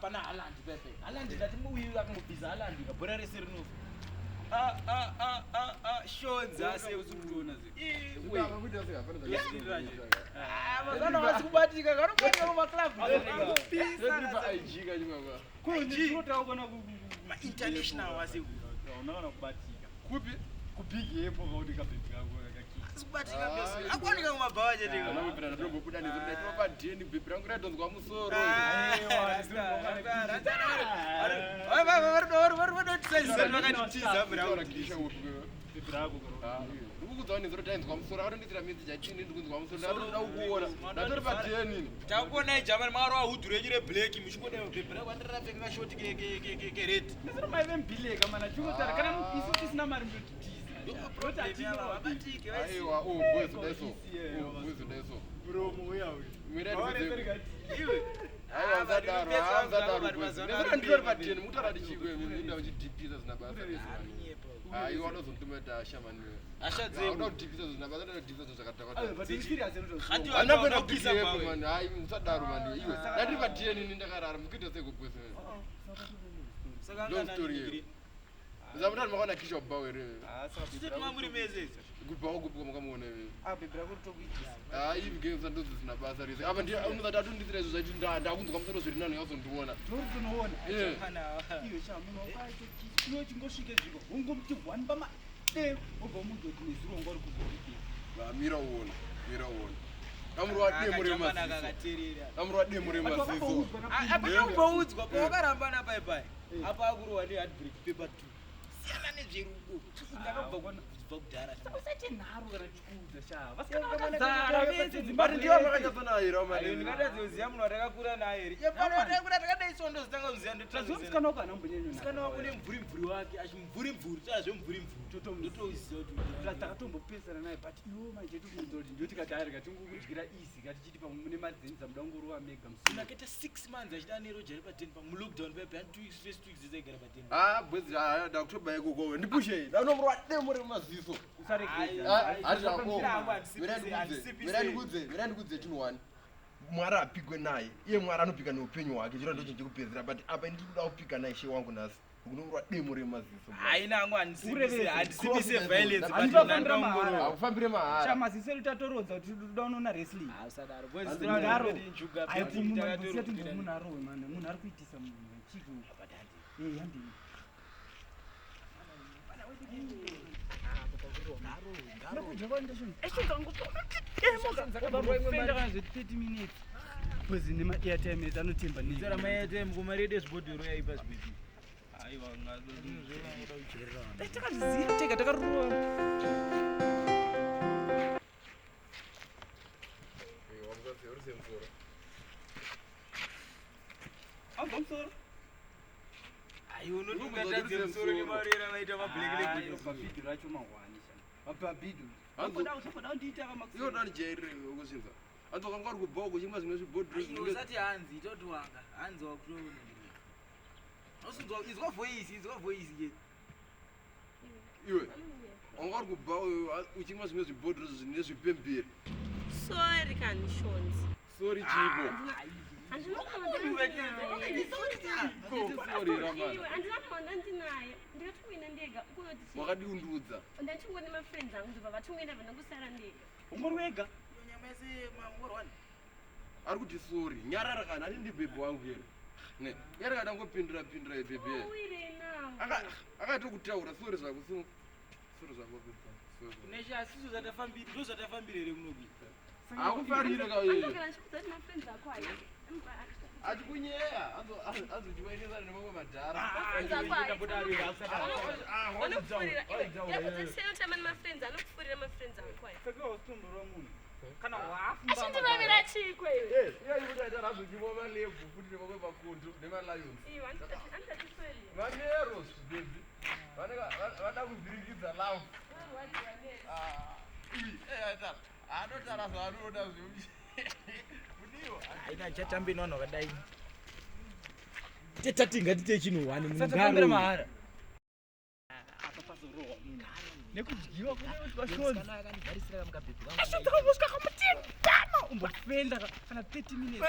pana halandi pepe. Halandi ndati muwiwa kumubhiza halandi kabhora rese rinofa. Shonzi ase uzikuona zi. Mazana wasikubatika karobatika kuma club. Ndiva aijika nyuma. Kunji kuona ma international wase unaona kubatika. Kupi? Kupigi yepo kaudi kabeti kako kaki. Sikubatika bese. Akwani kama mabawa chete. Na mupira ndombo kuda nezvo pa deni bebi rangu radonzwa musoro. Aiwa, takuona ijamani mwaro wahudhurenyire black muchikoda bhebhera wandarapfeka kashoti kered maivembileka mana chikutara kana isu tisina mari mtotiza aiwa bwezo deso muromo uya iwe aiwa nzadaro ndiri pateni mutara ndichikwe ndinda uchidhipiza zina basa aiwa unozontumeta ashamani asha dzeko unodhipiza zina basa ndodhipiza zvakatakata anapenda kupisa man ai musadaro man iwe ndiri pateni ndakarara mukuita seko bwezo saka long story zamutani makona kisha bawere sisi mamuri mezeza kubawo kubuka mukamuona bhebhera kutokuitisa ivi games andozi zina basa rese apa ndi unozati atonditsira izvo zvaiti ndakunzwa musoro zviri nani yazondiona tonoona iyo chamuno kwacho chino chingosvike zviko ungomuti 1 pama obva mundoti nezirongo ri kuzorikira mira uona amuri wademo remaziso apana kumboudzwa pawakarambana paipai apa akurowa nehadbreak paper 2 siyana nezverudo ndakabva kubva kudhara usati nharo kana chikuudza shaa vasikanaakadzara vese dzimba ndiva makanyatsonaira mani ndingatadzoziva munhu watakakura naye ri yepanatakuda takadaisondo zitanga kuziva ndotazosikana kana mbonyenyo sikana wako nemvuri wake achimvuri tazve mvuri ndotoziva kuti takatombopesana naye but iwo manje tikundoti ndotikadhari katingokudyira easy katichiti pamwe mune madzeni dzamuda kungorova mega musina kaita 6 months achida neroja ri pa10 pamulockdown pepe and 2 weeks first weeks dzisaigara pa10 bwezi ndakutoba ikoko ndipushe ndanomuri wademo remaziso mirandikudze chinhu wani mwari apigwe naye iye mwari anopika neupenyu hwake chiro ndocho ndikupedzera but apa ndiri kuda kupika naye she wangu nhasi kunorwa demo remaziso haina angu handisimise violence akufambire mahara chamaziso edu tatorodza kuti toda unoona wrestling asadaro munhu arowe mane munhu ari kuitisa munhu chiko handini bcause nema-airtime anotemba maitime kumaredio zvibhodhoro yaipa zvibiti takazviziva tega takarova abva musoro unotadze musoro nemarera vaita mablack racho mahwani mabhabhidho akoda undiita kamaiyodanijairire okuzinza anzi wakangwari kubhawa kuchimwa zvimwe zvibhodhrousati hanzi toti wanga hanzi wakutoona izwa voisi ye iwe wangwari kubhawa uchimwa zvimwe zvibhodhro zvine zvipemberi sorry kanishonzi sori chipo andinakaona ndinaye ndikatungwina ndega wakadiundudza ndatingone mafriends angu ndobva vatungwina vana kusara ndega ungori wega nyama yese mangorwani ari kuti sori nyarara kana ani ndibhebhe wangu here ne nyarara kana ngopindura ibhebhe akatokutaura sori zvako sori zvako neshe asiso zvatafambire ndo zvatafambire here kunokuita akufarire kaandogara chikuzati mafriends ako ai achikunyeya azochiwainezana nemamwe madhara anokufurira mafriends anokufurira mafriends ako ai sekawasitondorwa munhu kana achindivavira chikwe iyoikuti azochiwa malebhu futi nemamwe makundu nemalions vaneros bebi vada kuvhirikidza love anotara zvaanoda aina chatambe vanhu vakadai tetatinga tite chinhu wani mugaro mahara apa pazorowa munhu nekudyiwa kuneashatakamutendama umbofenda kana 30 minutes